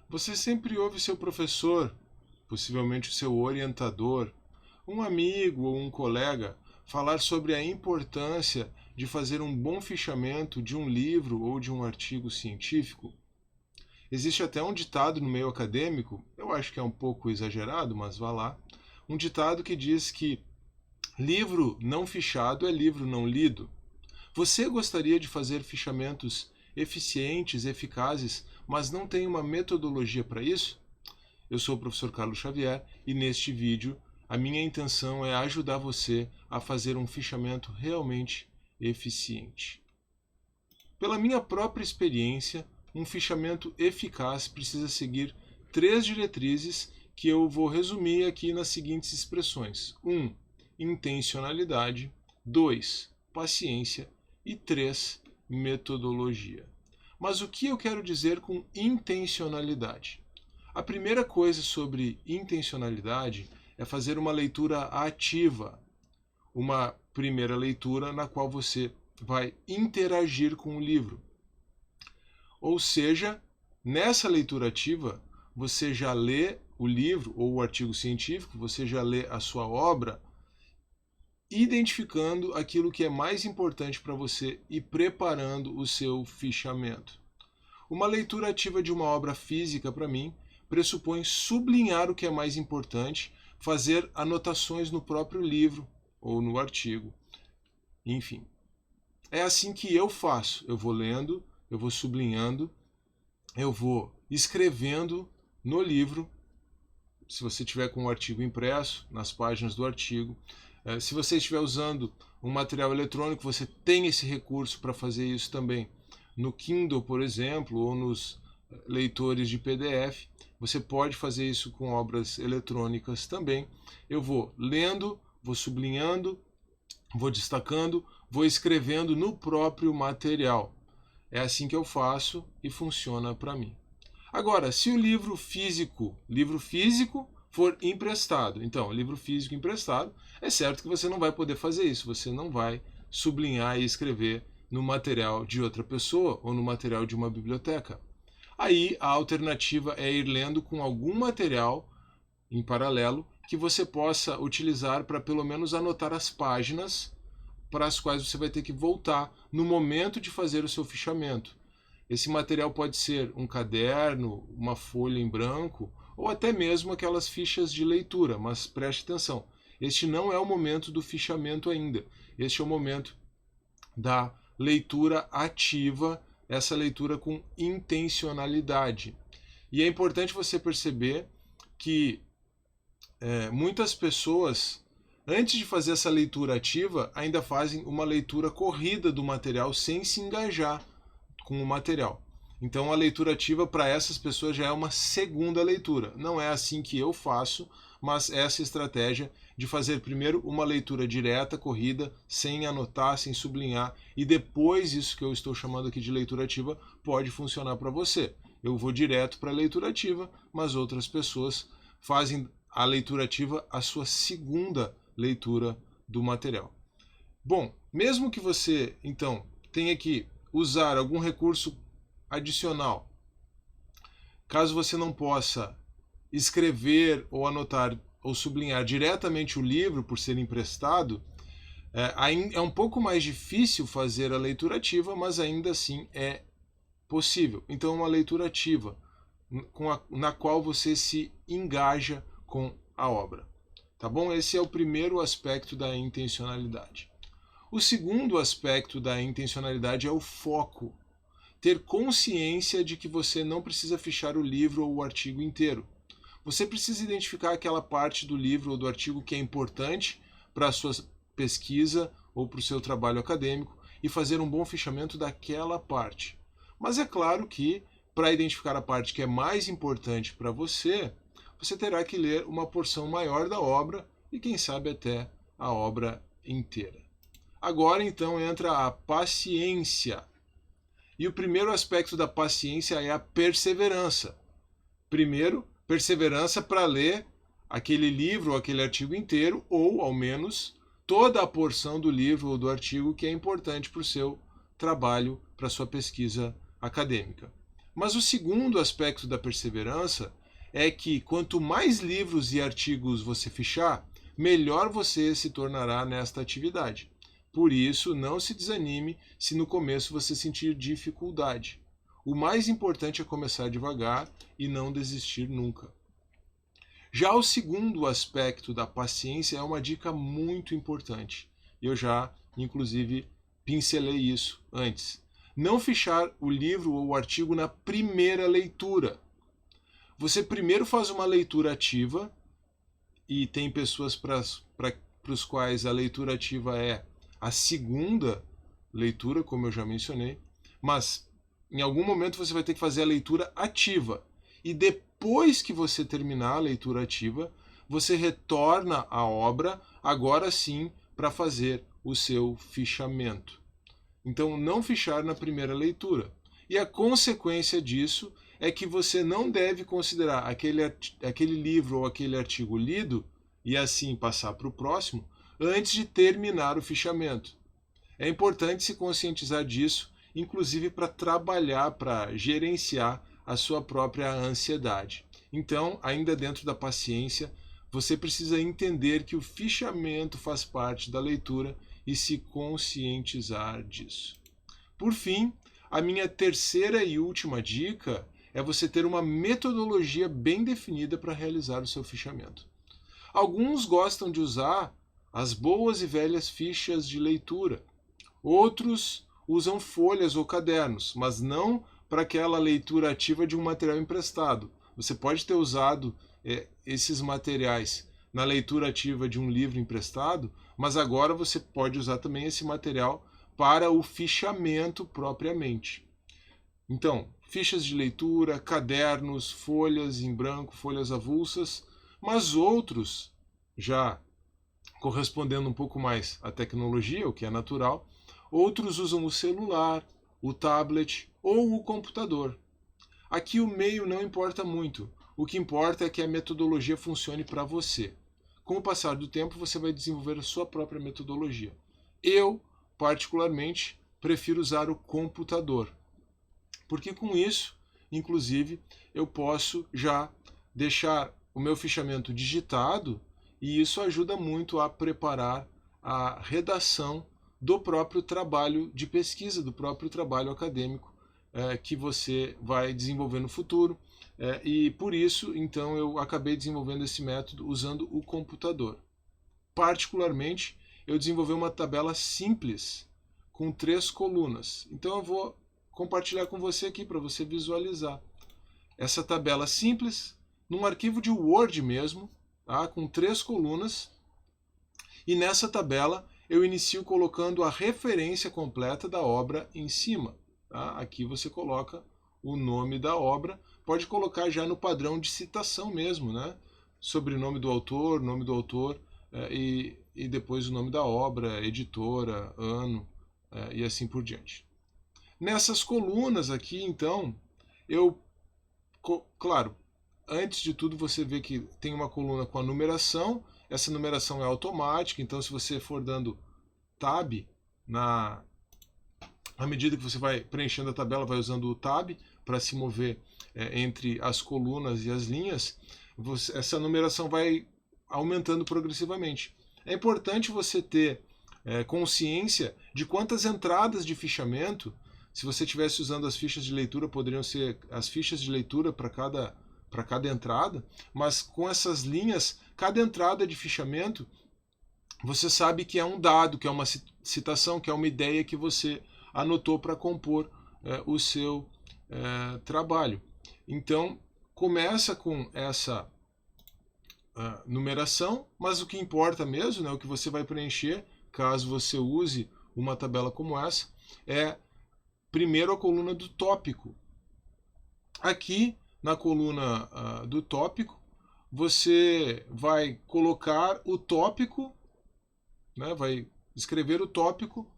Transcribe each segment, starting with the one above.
Você sempre ouve seu professor, possivelmente o seu orientador, um amigo ou um colega falar sobre a importância de fazer um bom fichamento de um livro ou de um artigo científico. Existe até um ditado no meio acadêmico, eu acho que é um pouco exagerado, mas vá lá, um ditado que diz que livro não fichado é livro não lido. Você gostaria de fazer fichamentos eficientes, eficazes, mas não tem uma metodologia para isso? Eu sou o professor Carlos Xavier e neste vídeo a minha intenção é ajudar você a fazer um fichamento realmente eficiente. Pela minha própria experiência, um fichamento eficaz precisa seguir 3 diretrizes que eu vou resumir aqui nas seguintes expressões. 1. Intencionalidade. 2. Paciência. E 3. Metodologia. Mas o que eu quero dizer com intencionalidade? A primeira coisa sobre intencionalidade é fazer uma leitura ativa. Uma primeira leitura na qual você vai interagir com o livro. Ou seja, nessa leitura ativa, você já lê o livro ou o artigo científico, você já lê a sua obra, identificando aquilo que é mais importante para você e preparando o seu fichamento. Uma leitura ativa de uma obra física, para mim, pressupõe sublinhar o que é mais importante, fazer anotações no próprio livro ou no artigo. Enfim, é assim que eu faço. Eu vou lendo, eu vou sublinhando, eu vou escrevendo no livro, se você tiver com o artigo impresso, nas páginas do artigo. Se você estiver usando um material eletrônico, você tem esse recurso para fazer isso também. No Kindle, por exemplo, ou nos leitores de PDF, você pode fazer isso com obras eletrônicas também. Eu vou lendo, vou sublinhando, vou destacando, vou escrevendo no próprio material. É assim que eu faço e funciona para mim. Agora, se o livro físico for emprestado, então, livro físico emprestado, é certo que você não vai poder fazer isso, você não vai sublinhar e escrever no material de outra pessoa ou no material de uma biblioteca. Aí a alternativa é ir lendo com algum material em paralelo que você possa utilizar para pelo menos anotar as páginas para as quais você vai ter que voltar no momento de fazer o seu fichamento. Esse material pode ser um caderno, uma folha em branco ou até mesmo aquelas fichas de leitura, mas preste atenção, este não é o momento do fichamento ainda, este é o momento da leitura ativa, essa leitura com intencionalidade. E é importante você perceber que muitas pessoas, antes de fazer essa leitura ativa, ainda fazem uma leitura corrida do material sem se engajar com o material. Então a leitura ativa para essas pessoas já é uma segunda leitura. Não é assim que eu faço, mas essa estratégia de fazer primeiro uma leitura direta, corrida, sem anotar, sem sublinhar, e depois isso que eu estou chamando aqui de leitura ativa pode funcionar para você. Eu vou direto para a leitura ativa, mas outras pessoas fazem a leitura ativa a sua segunda leitura do material. Bom, mesmo que você, então, tenha que usar algum recurso adicional, caso você não possa escrever ou anotar ou sublinhar diretamente o livro por ser emprestado, é um pouco mais difícil fazer a leitura ativa, mas ainda assim é possível. Então, uma leitura ativa na qual você se engaja com a obra. Tá bom? Esse é o primeiro aspecto da intencionalidade. O segundo aspecto da intencionalidade é o foco. Ter consciência de que você não precisa fichar o livro ou o artigo inteiro. Você precisa identificar aquela parte do livro ou do artigo que é importante para a sua pesquisa ou para o seu trabalho acadêmico e fazer um bom fichamento daquela parte. Mas é claro que, para identificar a parte que é mais importante para você, você terá que ler uma porção maior da obra e, quem sabe, até a obra inteira. Agora, então, entra a paciência. E o primeiro aspecto da paciência é a perseverança. Primeiro, perseverança para ler aquele livro ou aquele artigo inteiro, ou, ao menos, toda a porção do livro ou do artigo que é importante para o seu trabalho, para a sua pesquisa acadêmica. Mas o segundo aspecto da perseverança é que quanto mais livros e artigos você fichar, melhor você se tornará nesta atividade. Por isso, não se desanime se no começo você sentir dificuldade. O mais importante é começar devagar e não desistir nunca. Já o segundo aspecto da paciência é uma dica muito importante. Eu já, inclusive, pincelei isso antes. Não fichar o livro ou o artigo na primeira leitura. Você primeiro faz uma leitura ativa, e tem pessoas para os quais a leitura ativa é a segunda leitura, como eu já mencionei, mas em algum momento você vai ter que fazer a leitura ativa. E depois que você terminar a leitura ativa, você retorna à obra, agora sim, para fazer o seu fichamento. Então, não fichar na primeira leitura. E a consequência disso é que você não deve considerar aquele livro ou aquele artigo lido e assim passar para o próximo antes de terminar o fichamento. É importante se conscientizar disso, inclusive para trabalhar, para gerenciar a sua própria ansiedade. Então, ainda dentro da paciência, você precisa entender que o fichamento faz parte da leitura e se conscientizar disso. Por fim, a minha terceira e última dica é você ter uma metodologia bem definida para realizar o seu fichamento. Alguns gostam de usar as boas e velhas fichas de leitura. Outros usam folhas ou cadernos, mas não para aquela leitura ativa de um material emprestado. Você pode ter usado esses materiais na leitura ativa de um livro emprestado, mas agora você pode usar também esse material para o fichamento propriamente. Então, fichas de leitura, cadernos, folhas em branco, folhas avulsas, mas outros, já correspondendo um pouco mais à tecnologia, o que é natural, outros usam o celular, o tablet ou o computador. Aqui o meio não importa muito, o que importa é que a metodologia funcione para você. Com o passar do tempo, você vai desenvolver a sua própria metodologia. Eu, particularmente, prefiro usar o computador, porque com isso, inclusive, eu posso já deixar o meu fichamento digitado e isso ajuda muito a preparar a redação do próprio trabalho de pesquisa, do próprio trabalho acadêmico que você vai desenvolver no futuro. E por isso, então, eu acabei desenvolvendo esse método usando o computador. Particularmente, eu desenvolvi uma tabela simples com 3 colunas. Então eu vou compartilhar com você aqui para você visualizar. Essa tabela simples, num arquivo de Word mesmo, tá? Com 3 colunas. E nessa tabela eu inicio colocando a referência completa da obra em cima. Tá? Aqui você coloca o nome da obra, pode colocar já no padrão de citação mesmo, né? Sobrenome do autor, nome do autor e depois o nome da obra, editora, ano e assim por diante. Nessas colunas aqui, então, claro, antes de tudo você vê que tem uma coluna com a numeração, essa numeração é automática, então se você for dando tab à medida que você vai preenchendo a tabela, vai usando o tab para se mover entre as colunas e as linhas, essa numeração vai aumentando progressivamente. É importante você ter consciência de quantas entradas de fichamento, se você estivesse usando as fichas de leitura, poderiam ser as fichas de leitura para cada entrada, mas com essas linhas, cada entrada de fichamento, você sabe que é um dado, que é uma citação, que é uma ideia que você anotou para compor o seu trabalho. Então, começa com essa numeração, mas o que importa mesmo, né, o que você vai preencher, caso você use uma tabela como essa, é primeiro a coluna do tópico. Aqui, na coluna do tópico, você vai colocar o tópico, né, vai escrever o tópico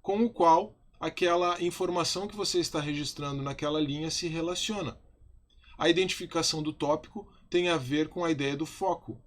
com o qual aquela informação que você está registrando naquela linha se relaciona. A identificação do tópico tem a ver com a ideia do foco.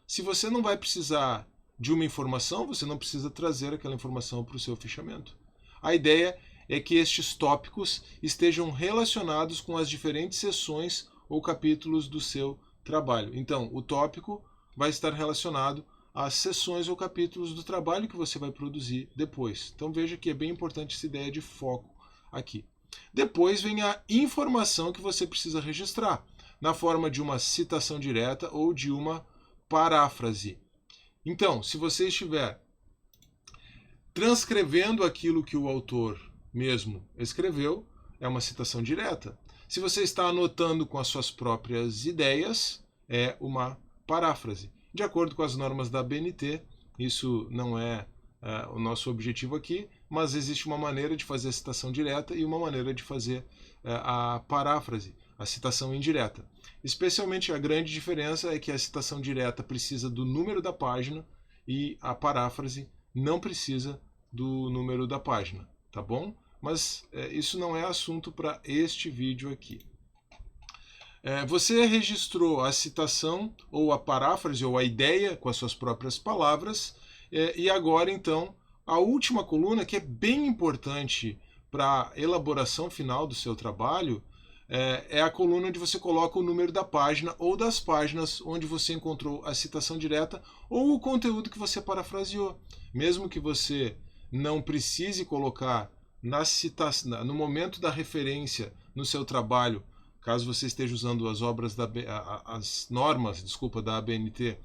Se você não vai precisar de uma informação, você não precisa trazer aquela informação para o seu fichamento. A ideia é que estes tópicos estejam relacionados com as diferentes seções ou capítulos do seu trabalho. Então, o tópico vai estar relacionado às seções ou capítulos do trabalho que você vai produzir depois. Então, veja que é bem importante essa ideia de foco aqui. Depois vem a informação que você precisa registrar, na forma de uma citação direta ou de uma paráfrase. Então, se você estiver transcrevendo aquilo que o autor mesmo escreveu, é uma citação direta. Se você está anotando com as suas próprias ideias, é uma paráfrase. De acordo com as normas da ABNT, isso não é o nosso objetivo aqui, mas existe uma maneira de fazer a citação direta e uma maneira de fazer a paráfrase, a citação indireta. Especialmente a grande diferença é que a citação direta precisa do número da página e a paráfrase não precisa do número da página, tá bom? Mas isso não é assunto para este vídeo aqui. Você registrou a citação ou a paráfrase ou a ideia com as suas próprias palavras e agora então a última coluna, que é bem importante para a elaboração final do seu trabalho, é a coluna onde você coloca o número da página ou das páginas onde você encontrou a citação direta ou o conteúdo que você parafraseou. Mesmo que você não precise colocar no momento da referência no seu trabalho, caso você esteja usando as normas da ABNT,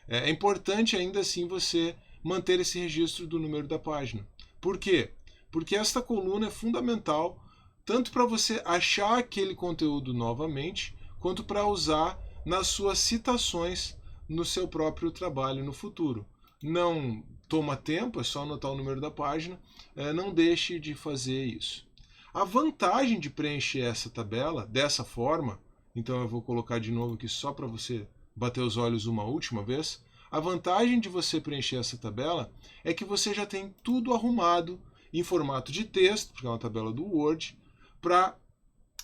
é importante ainda assim você manter esse registro do número da página. Por quê? Porque esta coluna é fundamental tanto para você achar aquele conteúdo novamente, quanto para usar nas suas citações no seu próprio trabalho no futuro. Não toma tempo, é só anotar o número da página, não deixe de fazer isso. A vantagem de preencher essa tabela dessa forma, então eu vou colocar de novo aqui só para você bater os olhos uma última vez, a vantagem de você preencher essa tabela é que você já tem tudo arrumado em formato de texto, porque é uma tabela do Word, para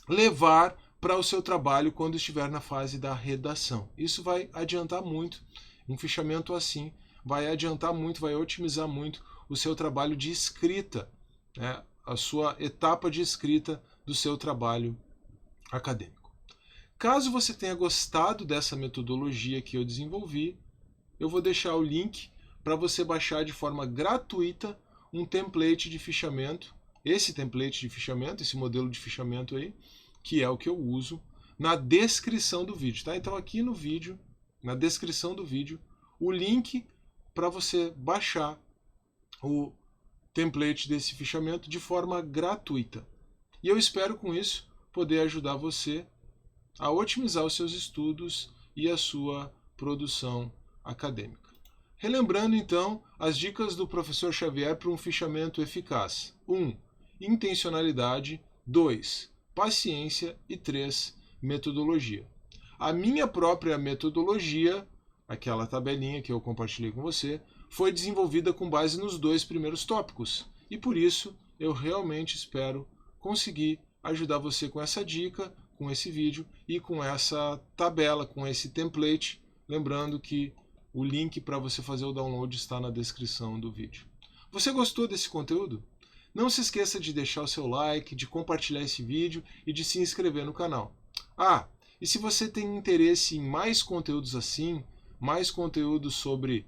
levar para o seu trabalho quando estiver na fase da redação. Isso vai adiantar muito, um fichamento assim vai adiantar muito, vai otimizar muito o seu trabalho de escrita, né? A sua etapa de escrita do seu trabalho acadêmico. Caso você tenha gostado dessa metodologia que eu desenvolvi, eu vou deixar o link para você baixar de forma gratuita um template de fichamento, esse template de fichamento, esse modelo de fichamento aí, que é o que eu uso, na descrição do vídeo, tá? Então aqui no vídeo, na descrição do vídeo, o link para você baixar o template desse fichamento de forma gratuita. E eu espero com isso poder ajudar você a otimizar os seus estudos e a sua produção acadêmica. Relembrando então as dicas do professor Xavier para um fichamento eficaz. 1. Intencionalidade. 2. Paciência. E 3. Metodologia. A minha própria metodologia, aquela tabelinha que eu compartilhei com você, foi desenvolvida com base nos 2 primeiros tópicos. E por isso eu realmente espero conseguir ajudar você com essa dica, com esse vídeo e com essa tabela, com esse template. Lembrando que o link para você fazer o download está na descrição do vídeo. Você gostou desse conteúdo? Não se esqueça de deixar o seu like, de compartilhar esse vídeo e de se inscrever no canal. E se você tem interesse em mais conteúdos assim, mais conteúdos sobre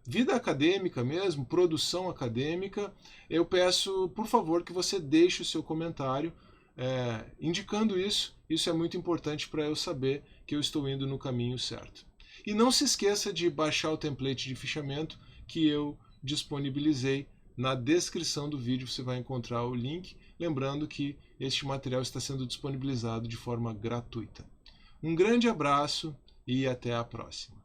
vida acadêmica mesmo, produção acadêmica, eu peço, por favor, que você deixe o seu comentário indicando isso. Isso é muito importante para eu saber que eu estou indo no caminho certo. E não se esqueça de baixar o template de fichamento que eu disponibilizei. Na descrição do vídeo você vai encontrar o link. Lembrando que este material está sendo disponibilizado de forma gratuita. Um grande abraço e até a próxima.